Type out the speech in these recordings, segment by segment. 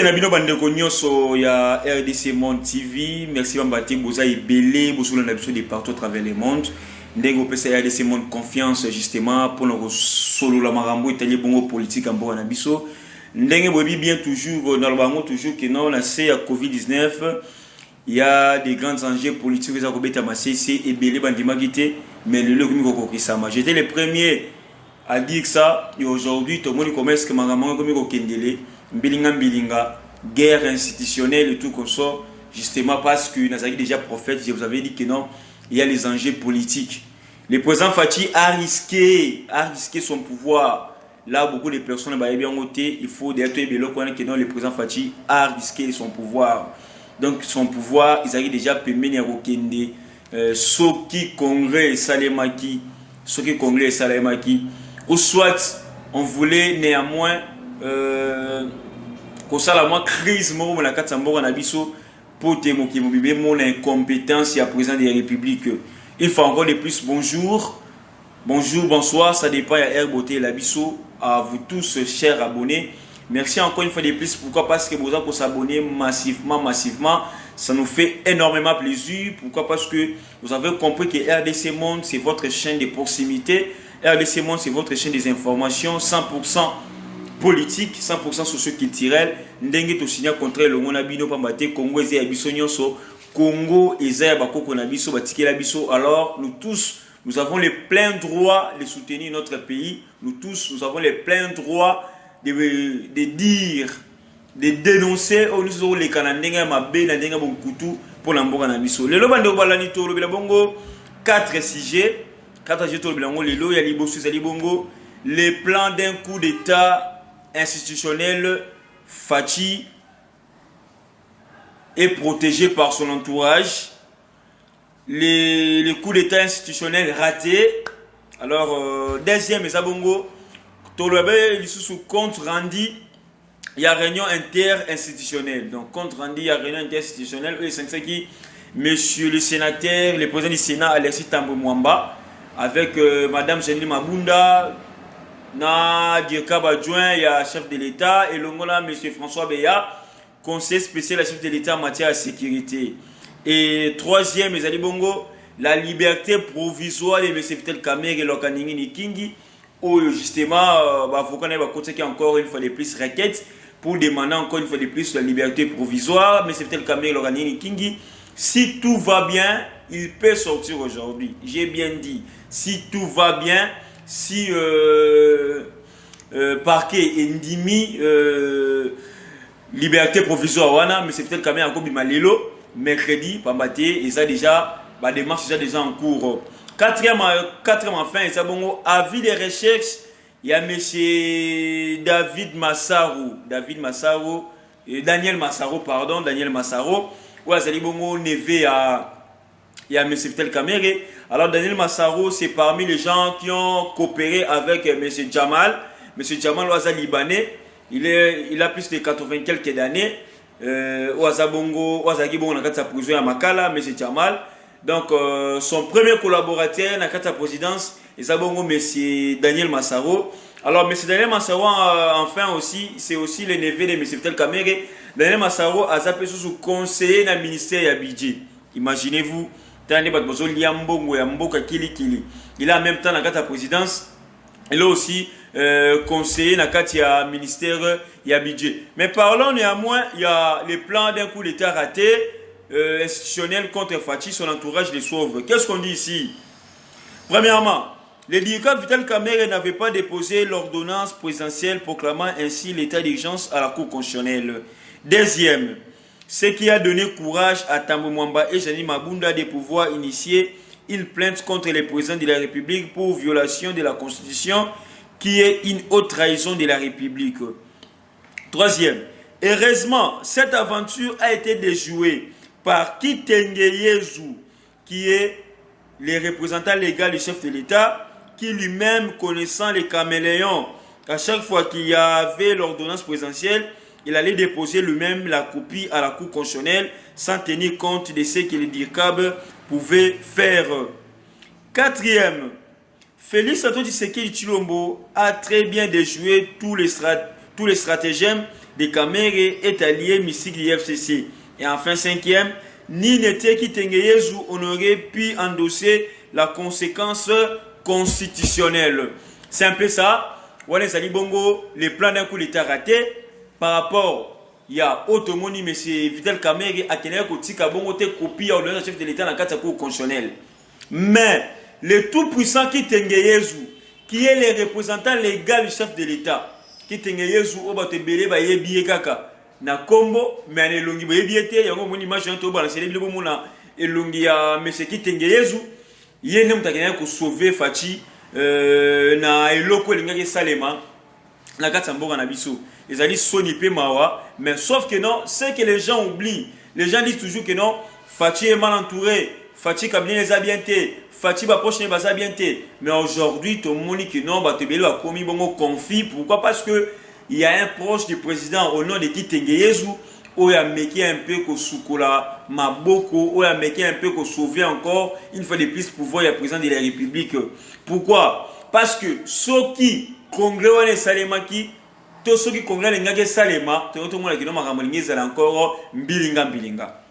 Nabino Bandeko Nyoso, il y a RDC Monde TV. Merci Bambati, Boza et Belé, Boussoula Nabiso de partout à travers le monde. Ndengo PC RDC Monde confiance justement pour nos solo la marambo italien bongo politique en bon Nabiso. Ndengo Bobi bien toujours dans le bango toujours que non, on a c'est à Covid-19. Il y a des grands enjeux politiques qui ont été et Belé Bandima Gité, mais le logo Mikokokisama. J'étais le premier à dire ça et aujourd'hui tout le monde commence que marambo comme Kendele. Bilinga, guerre institutionnelle et tout comme ça, justement parce que Nazari déjà prophète, je vous avais dit que non, il y a les enjeux politiques. Le président Fachi a risqué son pouvoir. Là, beaucoup de personnes ont bien noté, il faut d'être que non, le président Fachi a risqué son pouvoir. Donc son pouvoir, ils arrivent déjà à permettre ce qui congrès Salemaki, ou soit on voulait néanmoins que ça la crise mo la katsambo na biso pour témoquer mon incompétence à président de la République. Il faut encore de plus bonjour, bonsoir, ça dépend à Air Beauté la biso à vous tous chers abonnés. Merci encore une fois de plus. Pourquoi? Parce que vous avez s'abonner massivement, ça nous fait énormément plaisir. Pourquoi? Parce que vous avez compris que RDC Monde c'est votre chaîne de proximité. RDC Monde c'est votre chaîne des informations 100% politique, 100% socio-culturel. Ndenge to signer contre le monde abino pambate Congo ezaya biso nyonso, Congo ezaya bakoko na biso batikela biso. Alors nous tous nous avons le plein droit de soutenir notre pays. Nous tous nous avons le plein droit de dire, de dénoncer au niveau les Canadiens ma be na ndenga bon kutu pour l'amboka na biso. Le lobande obalani to lobela bongo 4 sujets to lobela bongo lelo ya liboso za libongo les plans d'un coup d'état institutionnel. Fachi est protégé par son entourage. Les coups d'état institutionnels ratés. Alors, deuxième, Zabongo, Tolobe, il sous compte rendu, il y a réunion inter-institutionnelle. Donc, compte rendu, il y a réunion inter-institutionnelle. C'est qui, monsieur le sénateur, le président du Sénat, Alexis Tambo Mwamba, avec madame Jenny Mabunda, na Dirkab adjoint, il y a chef de l'État, et l'ongola, M. François Beya, conseiller spécial à chef de l'État en matière de sécurité. Et troisième, les Alibongo, la liberté provisoire de M. Vitel Kamer et Lokanini Nikingi, où justement, il faut qu'il y ait encore une fois de plus requêtes pour demander encore une fois de plus la liberté provisoire. M. Vitel Kamer et Lokanini Nikingi, si tout va bien, il peut sortir aujourd'hui. J'ai bien dit, si tout va bien. Si parquet Ndimi liberté provisoire wana mais c'est peut-être quand même encore bimalelo mercredi pambaté et ça déjà bah démarche déjà en cours. Quatrième enfin et ça bon avis de recherche il y a monsieur Daniel Massaro ouais ça dit bon nevé à il y a M. Vitel Kamerhe. Alors Daniel Massaro, c'est parmi les gens qui ont coopéré avec M. Jamal. M. Jamal Ouaza Libanais, il a plus de 80 quelques années. Ouaza Bongo, Ouaza Gibon, on a sa prison à Makala, M. Jamal. Donc son premier collaborateur dans la présidence, c'est M. Daniel Massaro. Alors M. Daniel Massaro, enfin aussi, c'est aussi le neveu de M. Vitel Kamerhe. Daniel Massaro a appelé sous conseiller dans le ministère Yabidji. Imaginez-vous. Il a en même temps dans la présidence, il a aussi conseillé dans le ministère budget. Mais parlons néanmoins, il y a les plans d'un coup d'état raté institutionnel contre Fachi, son entourage les sauve. Qu'est-ce qu'on dit ici? Premièrement, le Dirkab Vitel Kamerhe n'avait pas déposé l'ordonnance présidentielle proclamant ainsi l'état d'urgence à la Cour constitutionnelle. Deuxième, ce qui a donné courage à Tambo Mwamba et Jenny Mabunda de pouvoir initier une plainte contre le président de la République pour violation de la Constitution qui est une haute trahison de la République. Troisième, heureusement, cette aventure a été déjouée par Kitenge Yezu, qui est le représentant légal du chef de l'État, qui lui-même, connaissant les caméléons, à chaque fois qu'il y avait l'ordonnance présidentielle, il allait déposer lui-même la copie à la Cour constitutionnelle sans tenir compte de ce que le Dirkab pouvait faire. Quatrième, Félix Antoine Tshisekedi Tshilombo a très bien déjoué tous les stratagèmes de Kamere est allié mystique du FCC. Et enfin, cinquième, ni n'était qui Tengeyezu, on aurait pu endosser la conséquence constitutionnelle. C'est un peu ça. Voilà, ça dit bongo, les plans d'un coup d'État raté par rapport. Il y a Otomoni, M. Vital Kamere, à tenir que bongo te copie à l'ordonnance chef de l'État dans le cadre de la Cour constitutionnelle. Mais le tout-puissant qui Tengeyezu, qui est le représentant légal du chef de l'État, qui Tengeyezu, Oba Tebele, Baye Biekaka, na Kombo, mais en Elongi, Baye Biete, Yango Moni Machin, Toba, la Célèbre Bomona, Elongi, ya M. qui Tengeyezu, Yen Nem Takenya ko sauver Fachi, na Eloko, Lingaki Salema, na Katsamboga Nabiso. Ils ont dit Sony Mawa, mais sauf que non, c'est que les gens oublient. Les gens disent toujours que non, Fachi est mal entouré, Fachi Kabine les a bien été, Fachi va proche les a bien été. Mais aujourd'hui, tout le monde dit que non, Batebele a commis bon conflit. Pourquoi? Parce que il y a un proche du président au nom de Tengeyezu, où il a meké un peu que Soukola, Maboko, où il a meké un peu que sauver encore une fois de plus pouvoir, il y a président de la République. Pourquoi? Parce que ceux qui congrès les Salemaki, tous ceux qui congrès les Ngage Salema, tout le monde qui n'ont pas encore Mbilinga.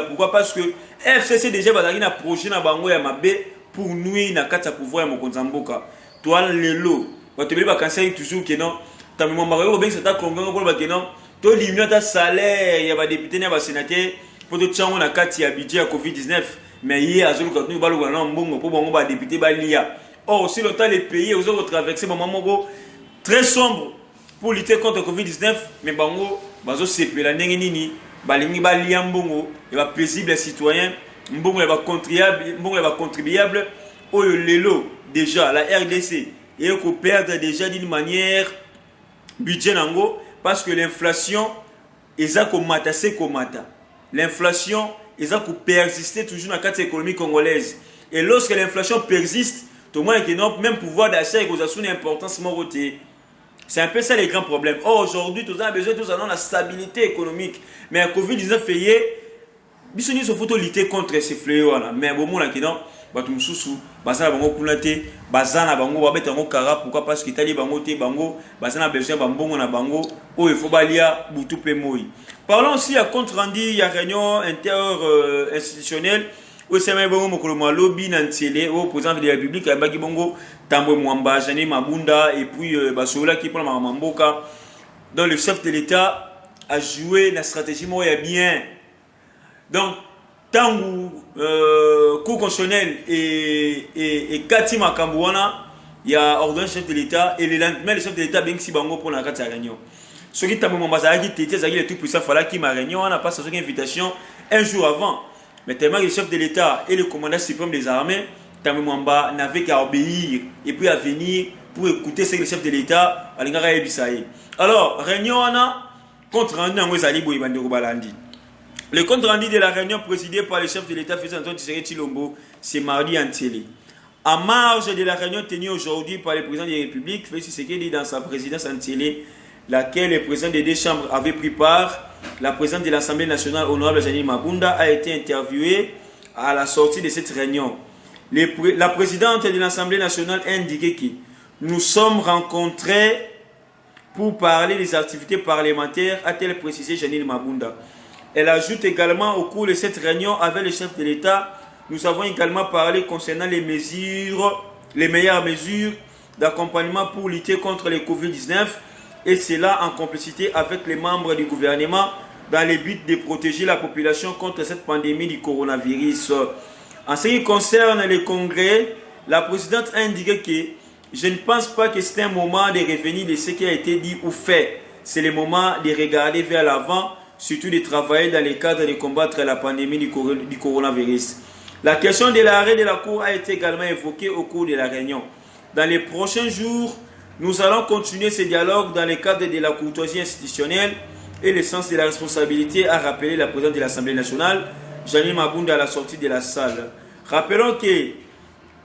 Pourquoi? Parce que FCC déjà va na projet na bango ya mabe pour nuire na kata pouvoir ya mokonzamboka. Toi lelo, Batebele ba conseil toujours que non, tamimo mbako ben c'est ta congrès pour ba que non, to limiter ta salaire ya ba député na ba sénateur pour to tchango na kati ya budget ya Covid-19, mais hier azulu contenu ba lo na mbongo pour bango ba député ba lia. Or si longtemps les pays aux autres traversé un moment très sombre pour lutter contre le Covid-19, mais bango bazo sepela ndenge nini balingi balia mbongo et ba paisible citoyen mbongo et ba contribuable au lelo déjà la RDC et qu'on perdre déjà d'une manière budget nango parce que l'inflation eza ko mata se ko mata. L'inflation eza ko persister toujours dans la carte économique congolaise. Et lorsque l'inflation persiste, tout le monde qui n'a même pouvoir d'achat et qui a une importance morotée. C'est un peu ça les grands problèmes. Or, aujourd'hui, tous a besoin, tous avons la stabilité économique. Mais la Covid-19 fait, bisoni se faut lutter contre ces fléaux là. Mais bon, là qui non, batum susu, basana bango kunate, basana bango babeta ngo kara. Pourquoi? Parce que Italie bango te bango, basana besoin bambongo na bango. Oh, il faut balia butu pe moi. Parlons aussi à compte rendu, il y a réunion inter-institutionnelle. Au sein bongo mokolo lobby nantiele au président de la République à baki bongo Tambwe Mwamba Jani Mabunda et puis basola qui prend Mamboka. Donc le chef de l'État a joué la stratégie moya bien. Donc tangu cour constitutionnel et Kati Makambouana, il y a ordonné le chef de l'État et le lendemain le chef de l'État bien si bango pour la carte réunion. Ce qui Tambwe Mwamba Zaki tété Zaki le tout puissant fallait qui m'a réunion on a pas sa invitation un jour avant. Mais tellement que le chef de l'État et le commandant suprême des armées, Tambwe Mwamba n'avaient qu'à obéir et puis à venir pour écouter ce que le chef de l'État a dit. Alors, réunion compte rendu dans le compte rendu de la réunion présidée par le chef de l'État, Félix Antoine Tshisekedi Tshilombo, c'est mardi en télé. En marge de la réunion tenue aujourd'hui par le président de la République, Félix Tshisekedi dans sa présidence en télé, laquelle le président des deux chambres avait pris part, la présidente de l'Assemblée nationale, honorable Jani Mabunda, a été interviewée à la sortie de cette réunion. La présidente de l'Assemblée nationale a indiqué que nous sommes rencontrés pour parler des activités parlementaires, a-t-elle précisé Jani Mabunda. Elle ajoute également au cours de cette réunion avec le chef de l'État, nous avons également parlé concernant les meilleures mesures d'accompagnement pour lutter contre le Covid-19 et cela en complicité avec les membres du gouvernement dans le but de protéger la population contre cette pandémie du coronavirus. En ce qui concerne le congrès, la présidente a indiqué que je ne pense pas que c'est un moment de revenir de ce qui a été dit ou fait. C'est le moment de regarder vers l'avant, surtout de travailler dans le cadre de combattre la pandémie du coronavirus. La question de l'arrêt de la Cour a été également évoquée au cours de la réunion. Dans les prochains jours, nous allons continuer ce dialogue dans le cadre de la courtoisie institutionnelle et le sens de la responsabilité, a rappelé la présidente de l'Assemblée nationale, Jani Mabunda, à la sortie de la salle. Rappelons que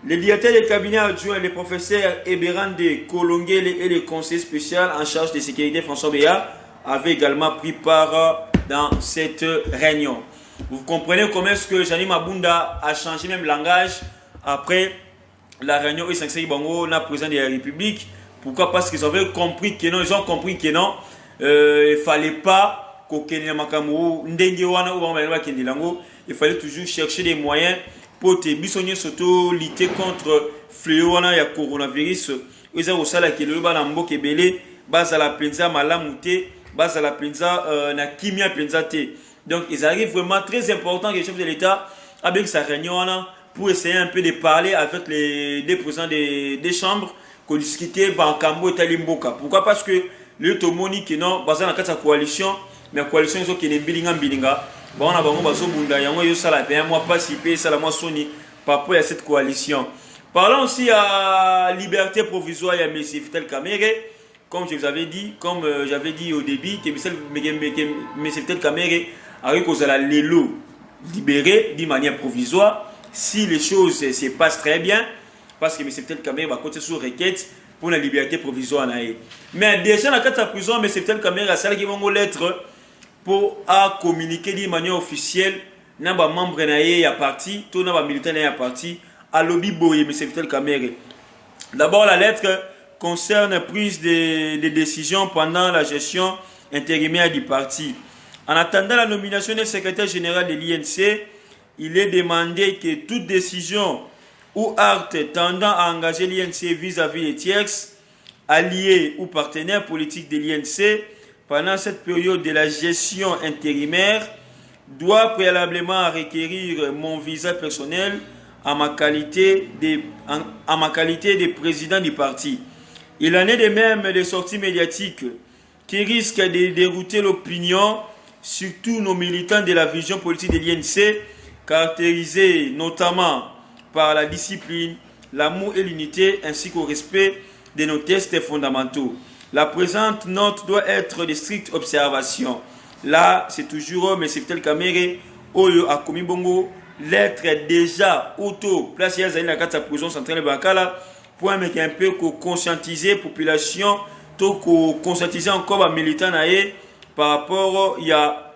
le directeur du cabinet adjoint, le professeur Eberande Kolongele et le conseiller spécial en charge de sécurité, François Béat, avaient également pris part dans cette réunion. Vous comprenez comment est-ce que Jani Mabunda a changé même langage après la réunion U5 Bango, la présidente de la République. Pourquoi? Parce qu'ils avaient compris que non, ils ont compris que non. il fallait pas kokeni makambo ndenge wana ou ba kendi lango, il fallait toujours chercher des moyens pour te bisonner surtout lutter contre fléau wana ya coronavirus. Ils ont aussi la kilo ba na mboke belé base la penza malamu te, base la penza na kimia penza te. Donc ils arrivent vraiment très important que le chef de l'État avec sa réunion là pour essayer un peu de parler avec les présidents des chambres pour discuter bankambo et talimboka. Pourquoi? Parce que le tomoni qui non basé dans la coalition, mais la coalition ils ont qui est bilinga bon on a bango baso bunda yango yo sala pe moi participer sala moi soni par rapport à cette coalition. Parlons aussi à liberté provisoire à M. Vital Kamerhe. Comme je vous avais dit, comme j'avais dit au début, que M. Vital Kamerhe a cause à la l'élo libéré d'une manière provisoire si les choses se passent très bien, parce que M. Vital Kamerhe va continuer sur requête pour la liberté provisoire. Mais déjà dans la prison, M. Vital Kamerhe a salé une lettre pour communiquer d'une manière officielle dans les membres de la parti, tous les militants de la parti. À lobby boye, M. Vital Kamerhe. D'abord, la lettre concerne prise de décisions pendant la gestion intérimaire du parti. En attendant la nomination du secrétaire général de l'INC, il est demandé que toute décision ou acte tendant à engager l'INC vis-à-vis des tierces, alliés ou partenaires politiques de l'INC pendant cette période de la gestion intérimaire doit préalablement requérir mon visa personnel à ma qualité de président du parti. Il en est de même des sorties médiatiques qui risquent de dérouter l'opinion, surtout nos militants de la vision politique de l'INC, caractérisés notamment par la discipline, l'amour et l'unité, ainsi qu'au respect de nos textes fondamentaux. La présente note doit être de stricte observation. Là, c'est toujours M. Vital Kamerhe, Oyo Akomi Bongo, lettre déjà auto placée à la prison centrale de Bakala pour un peu conscientiser la population, conscientiser encore les militants par rapport à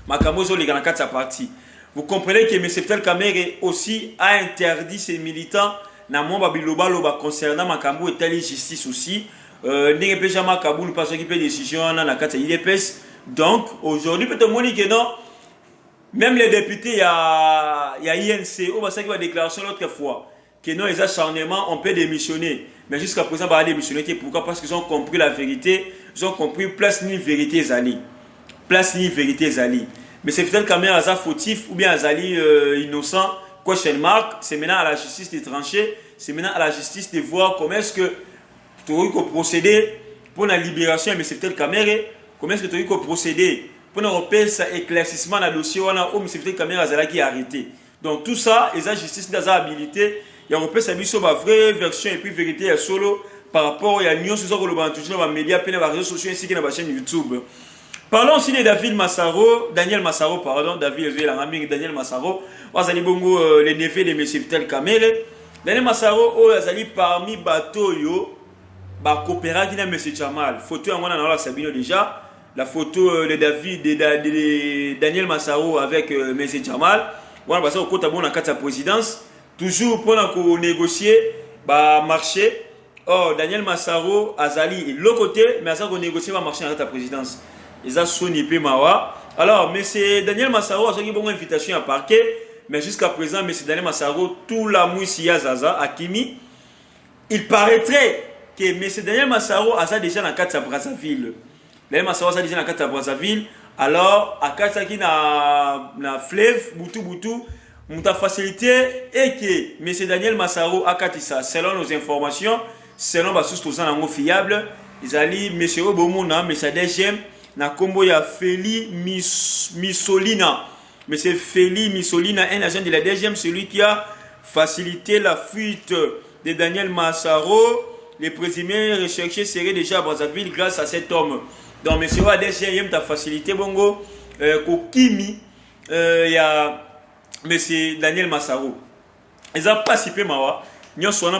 Makamozo les parti. Vous comprenez que M. Vital Kamerhe aussi a interdit ses militants na mwa biloba loba concernant Makambo et telle justice aussi. N'est pas jamais Kaboul parce qu'il peut décision dans la carte IDPS. Donc aujourd'hui peut-être que non. Même les députés, il y a INC, on va dire qu'il va déclarer l'autre fois que non, les acharnements, on peut démissionner. Mais jusqu'à présent, on va démissionner. Pourquoi? Parce qu'ils ont compris la vérité. Ils ont compris place ni vérité Zali. Place ni vérité Zali. Mais c'est peut-être quand même un fautif ou bien Zali innocent. Question mark, c'est maintenant à la justice de trancher. C'est maintenant à la justice de voir comment est-ce que tu as procédé pour la libération de M. Vital Kamerhe. Comment est-ce que tu as procédé pour nous repérer ça éclaircissement dans le dossier où M. Vital Kamerhe qui est arrêté. Donc tout ça, les justice dans habilité, il y a repéré ça sur la vraie version et puis vérité à solo par rapport à l'union sur les médias, les réseaux sociaux ainsi que dans la chaîne YouTube. Parlons aussi de Daniel Massaro, Daniel Massaro, Wazali Bongo, le neveu de M. Vital Kamerhe. Daniel Massaro, Wazali parmi Batoyo, coopéra qui n'a M. Chamal. Photo en moi dans la Sabino déjà. La photo de Daniel Massaro avec M. Chamal. On va au côté de la présidence. Toujours pour négocier, marché. Or, Daniel Massaro, Azali, de l'autre côté, mais Azali négocier va marcher dans la présidence. Ils ont sonné Mawa. Alors, M. Daniel Massaro a eu une invitation à parquet. Mais jusqu'à présent, M. Daniel Massaro, tout la mouissia Zaza, Akimi, il paraîtrait que M. Daniel Massaro a déjà dans la Brazzaville. Daniel Massaro a déjà dans la Brazzaville. Alors, à Katsaki na fleuve, Boutou, ta facilité est que M. Daniel Massaro a Katissa, selon nos informations, selon les sources fiables, ils allaient M. Obomona, M. DGM, na combo ya Feli Missolina. M. Feli Missolina, un agent de la DGM, celui qui a facilité la fuite de Daniel Massaro. Les présumés recherchés seraient déjà à Brazzaville grâce à cet homme. Donc, M. DGM a facilité bongo. Kokimi, il y a M. Daniel Massaro. Ils n'ont pas si peu mawa.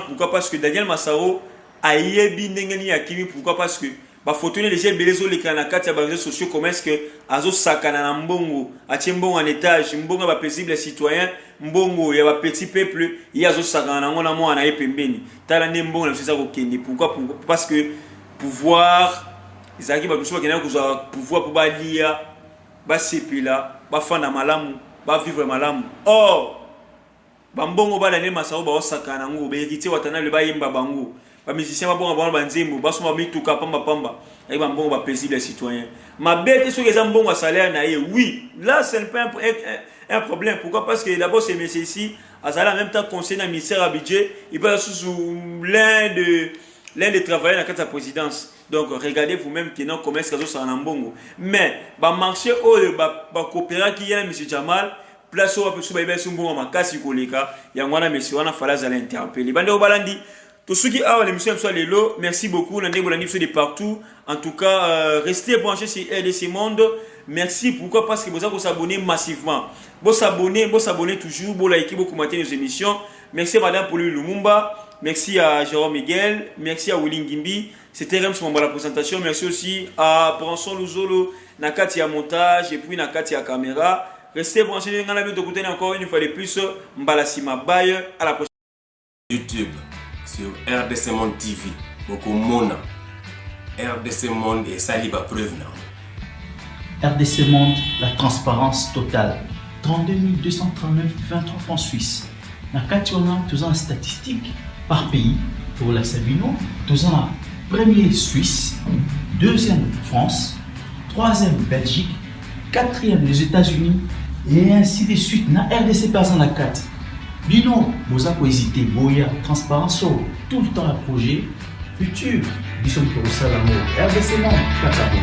Pourquoi? Parce que Daniel Massaro a yebi ndengeni ya kimi. Pourquoi? Parce que photo les gens belezo les canacats ya réseaux sociaux comment est-ce que azo sakana na mbongo atie mbongo en étage mbongo ba paisible citoyen mbongo ya ba petit peuple ya azo sakana na ngona mwana ye pembeni tala ne mbongo na sisa ko kende. Pourquoi? Parce que pouvoir ezalaki bato mosusu bakendaki kozwa pouvoir mpo balia basepela bafanda malamu bavivre malamu. Or bambongo balande masao baosakana nango baheritier watanable bayemba bango bamusicien babonga bango banzembo basomba mituka pamba ayi bambongo bapaisible citoyen mabe te soki eza mbongo ya salaire na ye. Oui, là c'est pas un problème. Pourquoi? Parce que d'abord c'est monsieur ici azala en même temps conseiller na ministère à budget, il peut être sous l'un des travailleurs dans la présidence. Donc regardez vous-même que non commerce kazo sa nambongo. Mais ba marché ba coopéra qui est monsieur Jamal place au apesu ba ibesu mbongo makasi koleka yangwana monsieur wana fala za l'interpeller. Bande o balandi tous ceux qui ont l'émission soit lelo, merci beaucoup nande bolandi de partout. En tout cas, restez branchés sur RDC Monde. Merci. Pourquoi? Parce que vous avez s'abonner massivement. Vous s'abonner toujours, vous likez, vous commentez nos émissions. Merci à Madame Pauline Lumumba. Merci à Jérôme Miguel. Merci à Willing Gimbi. C'était Rems pour la présentation. Merci aussi à Branson Luzolo, Nakati à montage et puis Nakati à caméra. Restez branchés. Nous allons écouter encore une fois de plus. Mbalasima Baye. À la prochaine. YouTube sur RDC Monde TV. Donc, Mona. RDC Monde et Saliba preuve. RDC Monde, la transparence totale. 32 239 23 francs suisses. Na Kationa, tous en statistiques par pays. Pour la Sabino, tous en premier Suisse, deuxième France, troisième Belgique, quatrième les États-Unis et ainsi de suite. Na RDC personne à 4. Bino, vous avez hésité, Boya, transparence, tout le temps à projet futur. Nous sommes pour ça l'amour. RDC Monde, Kakabo.